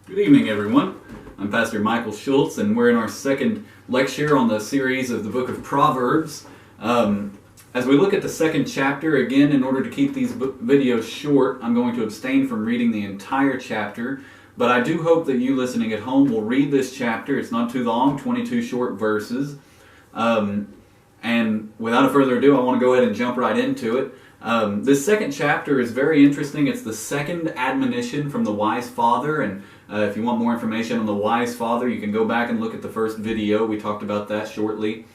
Good evening, everyone. I'm Pastor Michael Shultz, and we're in our second lecture on the series of the book of Proverbs. As we look at the second chapter, again, in order to keep these videos short, I'm going to abstain from reading the entire chapter, but I do hope that you listening at home will read this chapter. It's not too long, 22 short verses. And without further ado, I want to go ahead and jump right into it. This second chapter is very interesting. It's the second admonition from the wise father, and if you want more information on the wise father, you can go back and look at the first video. We talked about that shortly.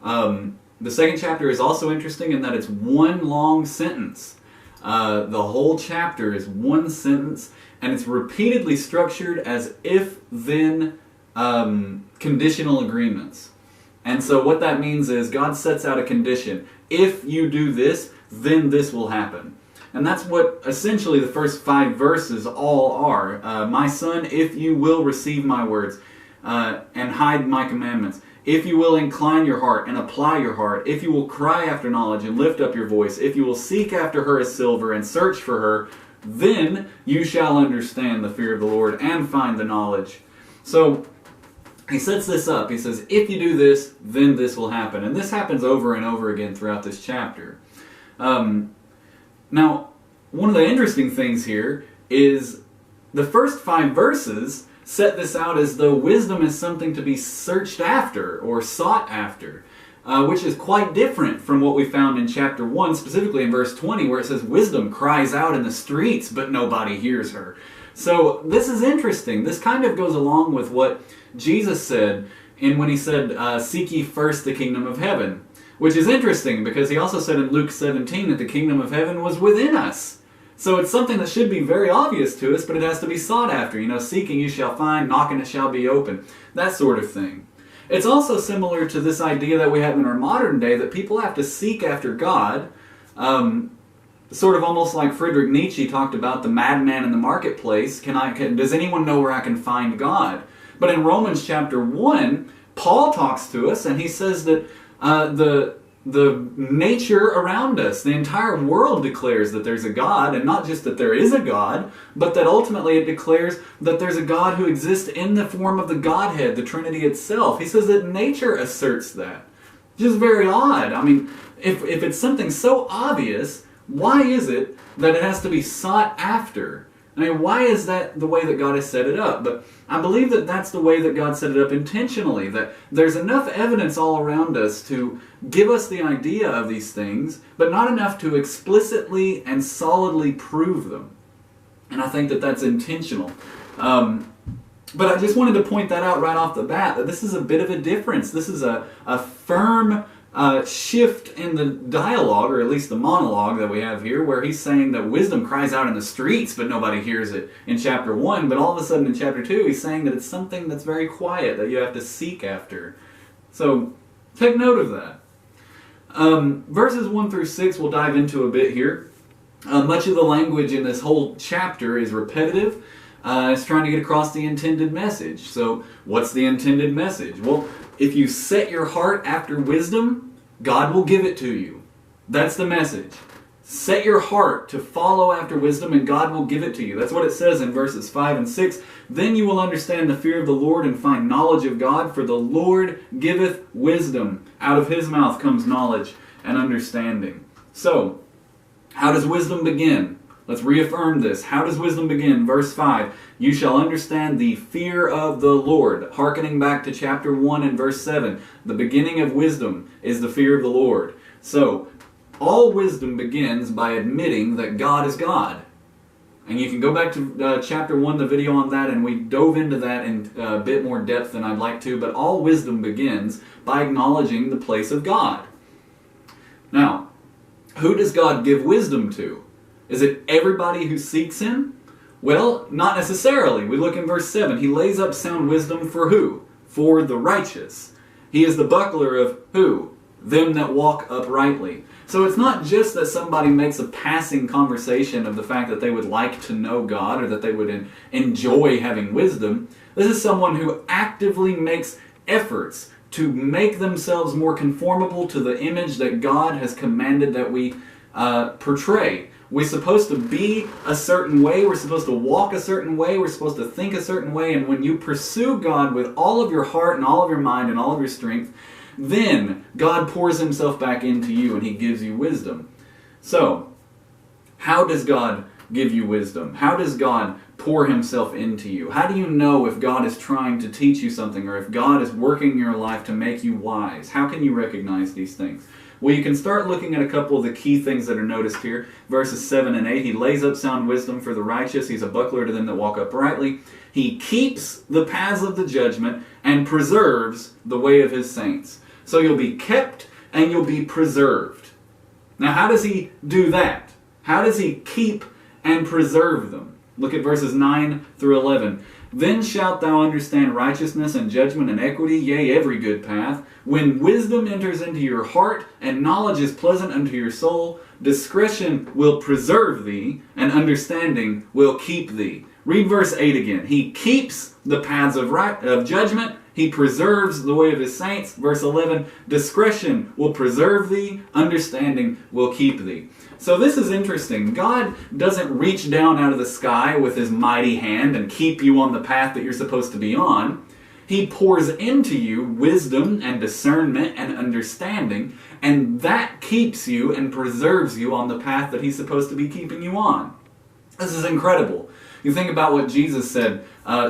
The second chapter is also interesting in that it's one long sentence. The whole chapter is one sentence, and it's repeatedly structured as if-then conditional agreements. And so what that means is God sets out a condition. If you do this, then this will happen. And that's what essentially the first 5 verses all are. My son, if you will receive my words and hide my commandments, if you will incline your heart and apply your heart, if you will cry after knowledge and lift up your voice, if you will seek after her as silver and search for her, then you shall understand the fear of the Lord and find the knowledge. So he sets this up. He says, if you do this, then this will happen. And this happens over and over again throughout this chapter. Now, one of the interesting things here is the first 5 verses set this out as though wisdom is something to be searched after or sought after, which is quite different from what we found in chapter 1, specifically in verse 20, where it says, wisdom cries out in the streets, but nobody hears her. So this is interesting. This kind of goes along with what Jesus said when he said, seek ye first the kingdom of heaven. Which is interesting because he also said in Luke 17 that the kingdom of heaven was within us. So it's something that should be very obvious to us, but it has to be sought after. You know, seeking you shall find, knocking it shall be open. That sort of thing. It's also similar to this idea that we have in our modern day that people have to seek after God. Sort of almost like Friedrich Nietzsche talked about the madman in the marketplace. Does anyone know where I can find God? But in Romans chapter 1, Paul talks to us and he says that the nature around us, the entire world declares that there's a God, and not just that there is a God, but that ultimately it declares that there's a God who exists in the form of the Godhead, the Trinity itself. He says that nature asserts that. Which is very odd. I mean, if it's something so obvious, why is it that it has to be sought after? I mean, why is that the way that God has set it up? But I believe that that's the way that God set it up intentionally, that there's enough evidence all around us to give us the idea of these things, but not enough to explicitly and solidly prove them. And I think that that's intentional. But I just wanted to point that out right off the bat, that this is a bit of a difference. This is a firm shift in the dialogue, or at least the monologue that we have here, where he's saying that wisdom cries out in the streets, but nobody hears it in chapter 1. But all of a sudden in chapter 2, he's saying that it's something that's very quiet, that you have to seek after. So take note of that. Verses 1 through 6 we'll dive into a bit here. Much of the language in this whole chapter is repetitive. It's trying to get across the intended message. So what's the intended message? Well, if you set your heart after wisdom, God will give it to you. That's the message. Set your heart to follow after wisdom and God will give it to you. That's what it says in verses 5 and 6. Then you will understand the fear of the Lord and find knowledge of God, for the Lord giveth wisdom. Out of his mouth comes knowledge and understanding. So, how does wisdom begin? Let's reaffirm this. How does wisdom begin? Verse 5, you shall understand the fear of the Lord. Hearkening back to chapter 1 and verse 7, the beginning of wisdom is the fear of the Lord. So, all wisdom begins by admitting that God is God. And you can go back to chapter 1, the video on that, and we dove into that in a bit more depth than I'd like to, but all wisdom begins by acknowledging the place of God. Now, who does God give wisdom to? Is it everybody who seeks him? Well, not necessarily. We look in verse 7. He lays up sound wisdom for who? For the righteous. He is the buckler of who? Them that walk uprightly. So it's not just that somebody makes a passing conversation of the fact that they would like to know God or that they would enjoy having wisdom. This is someone who actively makes efforts to make themselves more conformable to the image that God has commanded that we portray. We're supposed to be a certain way. We're supposed to walk a certain way. We're supposed to think a certain way. And when you pursue God with all of your heart and all of your mind and all of your strength, then God pours himself back into you and he gives you wisdom. So, how does God give you wisdom? How does God pour himself into you? How do you know if God is trying to teach you something or if God is working in your life to make you wise? How can you recognize these things? Well, you can start looking at a couple of the key things that are noticed here. Verses 7 and 8, he lays up sound wisdom for the righteous. He's a buckler to them that walk uprightly. He keeps the paths of the judgment and preserves the way of his saints. So you'll be kept and you'll be preserved. Now, how does he do that? How does he keep and preserve them? Look at verses 9 through 11. Then shalt thou understand righteousness and judgment and equity, yea, every good path. When wisdom enters into your heart, and knowledge is pleasant unto your soul, discretion will preserve thee, and understanding will keep thee. Read verse 8 again. He keeps the paths of judgment. He preserves the way of his saints. Verse 11, discretion will preserve thee, understanding will keep thee. So this is interesting. God doesn't reach down out of the sky with his mighty hand and keep you on the path that you're supposed to be on. He pours into you wisdom and discernment and understanding, and that keeps you and preserves you on the path that he's supposed to be keeping you on. This is incredible. You think about what Jesus said,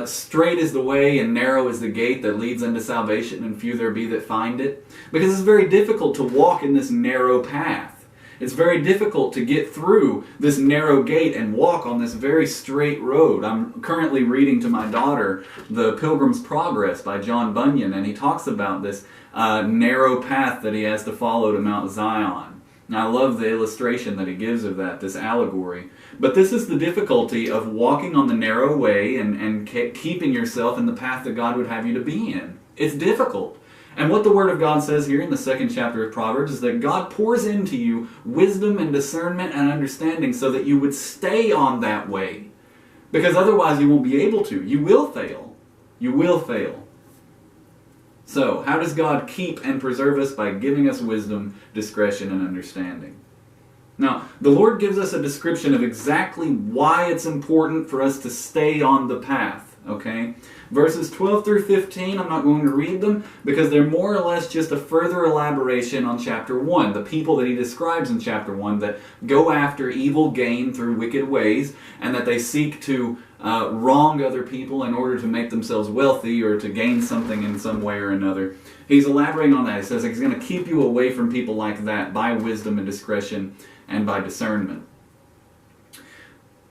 straight is the way and narrow is the gate that leads unto salvation, and few there be that find it. Because it's very difficult to walk in this narrow path. It's very difficult to get through this narrow gate and walk on this very straight road. I'm currently reading to my daughter The Pilgrim's Progress by John Bunyan, and he talks about this narrow path that he has to follow to Mount Zion. And I love the illustration that he gives of that, this allegory. But this is the difficulty of walking on the narrow way and keeping yourself in the path that God would have you to be in. It's difficult. And what the Word of God says here in the 2nd chapter of Proverbs is that God pours into you wisdom and discernment and understanding so that you would stay on that way. Because otherwise you won't be able to. You will fail. You will fail. So, how does God keep and preserve us? By giving us wisdom, discretion, and understanding. Now, the Lord gives us a description of exactly why it's important for us to stay on the path, okay? Verses 12 through 15, I'm not going to read them because they're more or less just a further elaboration on chapter 1. The people that he describes in chapter 1 that go after evil gain through wicked ways and that they seek to wrong other people in order to make themselves wealthy or to gain something in some way or another. He's elaborating on that. He says he's going to keep you away from people like that by wisdom and discretion and by discernment.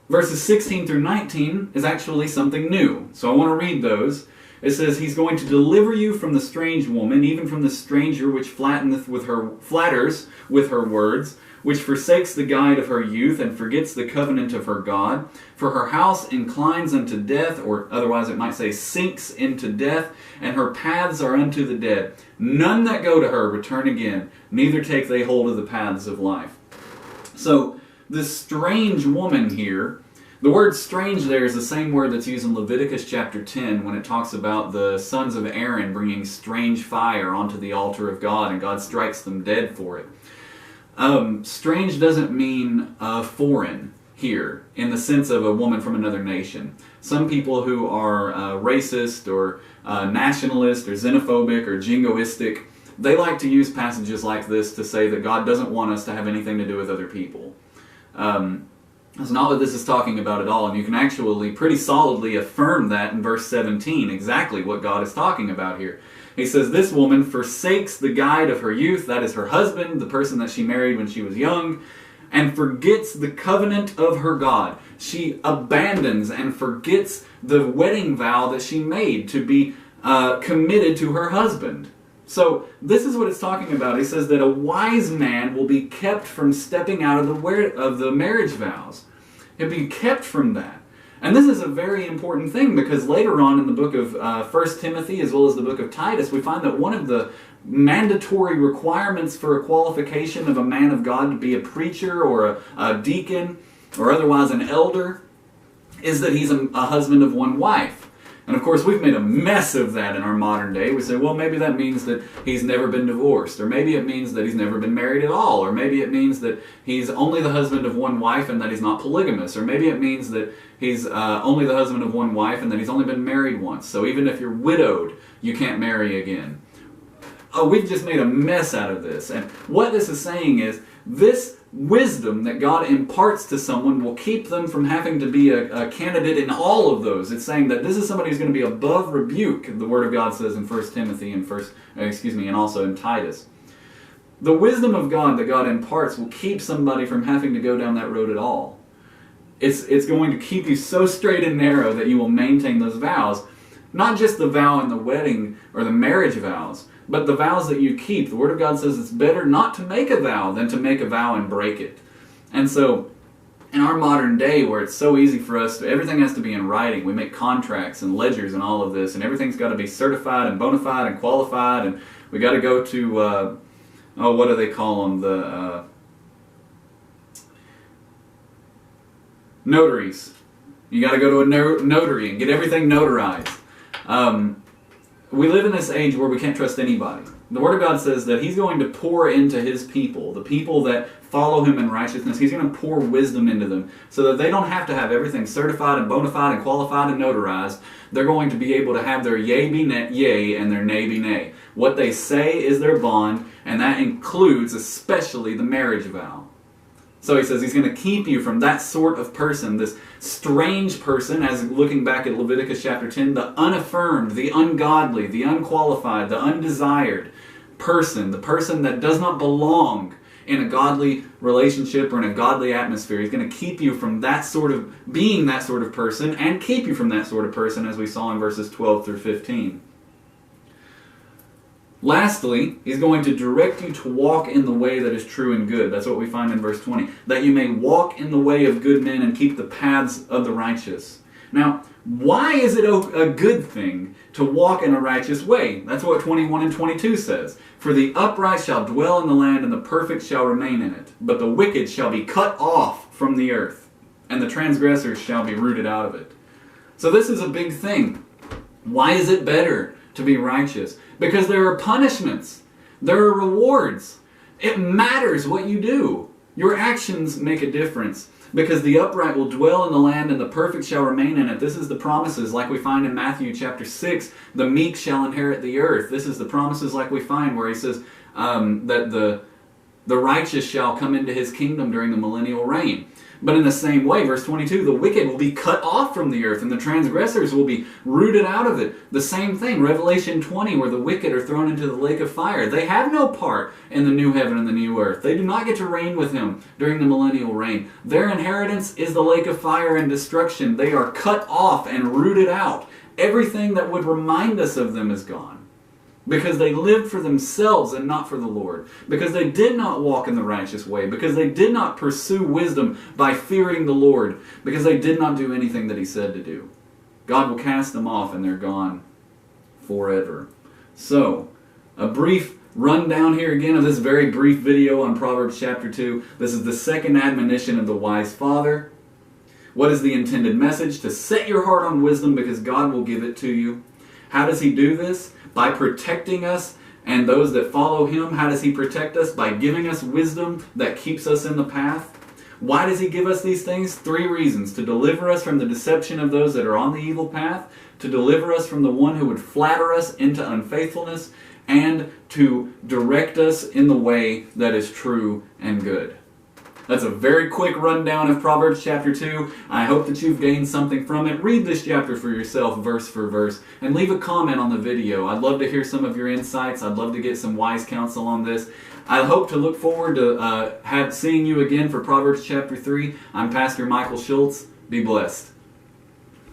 Verses 16 through 19 is actually something new. So I want to read those. It says, he's going to deliver you from the strange woman, even from the stranger which flatters with her words, which forsakes the guide of her youth and forgets the covenant of her God. For her house inclines unto death, or otherwise it might say sinks into death, and her paths are unto the dead. None that go to her return again, neither take they hold of the paths of life. So, this strange woman here, the word strange there is the same word that's used in Leviticus chapter 10 when it talks about the sons of Aaron bringing strange fire onto the altar of God and God strikes them dead for it. Strange doesn't mean foreign here in the sense of a woman from another nation. Some people who are racist or nationalist or xenophobic or jingoistic, they like to use passages like this to say that God doesn't want us to have anything to do with other people. That's not what this is talking about at all, and you can actually pretty solidly affirm that in verse 17, exactly what God is talking about here. He says, this woman forsakes the guide of her youth, that is her husband, the person that she married when she was young, and forgets the covenant of her God. She abandons and forgets the wedding vow that she made to be committed to her husband. So this is what it's talking about. He says that a wise man will be kept from stepping out of the marriage vows. He'll be kept from that. And this is a very important thing because later on in the book of 1 Timothy as well as the book of Titus, we find that one of the mandatory requirements for a qualification of a man of God to be a preacher or a deacon or otherwise an elder is that he's a husband of one wife. And of course, we've made a mess of that in our modern day. We say, well, maybe that means that he's never been divorced, or maybe it means that he's never been married at all, or maybe it means that he's only the husband of one wife and that he's not polygamous, or maybe it means that he's only the husband of one wife and that he's only been married once. So even if you're widowed, you can't marry again. Oh, we've just made a mess out of this. And what this is saying is, this wisdom that God imparts to someone will keep them from having to be a candidate in all of those. It's saying that this is somebody who's going to be above rebuke, the Word of God says in 1 Timothy and also in Titus. The wisdom of God that God imparts will keep somebody from having to go down that road at all. It's going to keep you so straight and narrow that you will maintain those vows. Not just the vow in the wedding or the marriage vows, but the vows that you keep. The Word of God says it's better not to make a vow than to make a vow and break it. And so, in our modern day where it's so easy for us, everything has to be in writing. We make contracts and ledgers and all of this, and everything's got to be certified and bona fide and qualified, and we got to go to, what do they call them? The notaries. You got to go to a notary and get everything notarized. We live in this age where we can't trust anybody. The Word of God says that He's going to pour into His people, the people that follow Him in righteousness. He's going to pour wisdom into them so that they don't have to have everything certified and bona fide and qualified and notarized. They're going to be able to have their yea be yea and their nay be nay. What they say is their bond, and that includes especially the marriage vow. So he says he's going to keep you from that sort of person, this strange person, as looking back at Leviticus chapter 10, the unaffirmed, the ungodly, the unqualified, the undesired person, the person that does not belong in a godly relationship or in a godly atmosphere. He's going to keep you from that sort of, being that sort of person, and keep you from that sort of person, as we saw in verses 12 through 15. Lastly, he's going to direct you to walk in the way that is true and good. That's what we find in verse 20. That you may walk in the way of good men and keep the paths of the righteous. Now, why is it a good thing to walk in a righteous way? That's what 21 and 22 says. For the upright shall dwell in the land, and the perfect shall remain in it. But the wicked shall be cut off from the earth, and the transgressors shall be rooted out of it. So this is a big thing. Why is it better to be righteous? Because there are punishments. There are rewards. It matters what you do. Your actions make a difference. Because the upright will dwell in the land and the perfect shall remain in it. This is the promises like we find in Matthew chapter 6. The meek shall inherit the earth. This is the promises like we find where he says that the righteous shall come into his kingdom during the millennial reign. But in the same way, verse 22, the wicked will be cut off from the earth and the transgressors will be rooted out of it. The same thing, Revelation 20, where the wicked are thrown into the lake of fire. They have no part in the new heaven and the new earth. They do not get to reign with him during the millennial reign. Their inheritance is the lake of fire and destruction. They are cut off and rooted out. Everything that would remind us of them is gone. Because they lived for themselves and not for the Lord. Because they did not walk in the righteous way. Because they did not pursue wisdom by fearing the Lord. Because they did not do anything that He said to do. God will cast them off and they're gone forever. So, a brief rundown here again of this very brief video on Proverbs chapter 2. This is the second admonition of the wise father. What is the intended message? To set your heart on wisdom because God will give it to you. How does He do this? By protecting us and those that follow Him. How does He protect us? By giving us wisdom that keeps us in the path. Why does He give us these things? 3 reasons. To deliver us from the deception of those that are on the evil path, to deliver us from the one who would flatter us into unfaithfulness, and to direct us in the way that is true and good. That's a very quick rundown of Proverbs chapter 2. I hope that you've gained something from it. Read this chapter for yourself, verse for verse, and leave a comment on the video. I'd love to hear some of your insights. I'd love to get some wise counsel on this. I hope to look forward to seeing you again for Proverbs chapter 3. I'm Pastor Michael Shultz. Be blessed.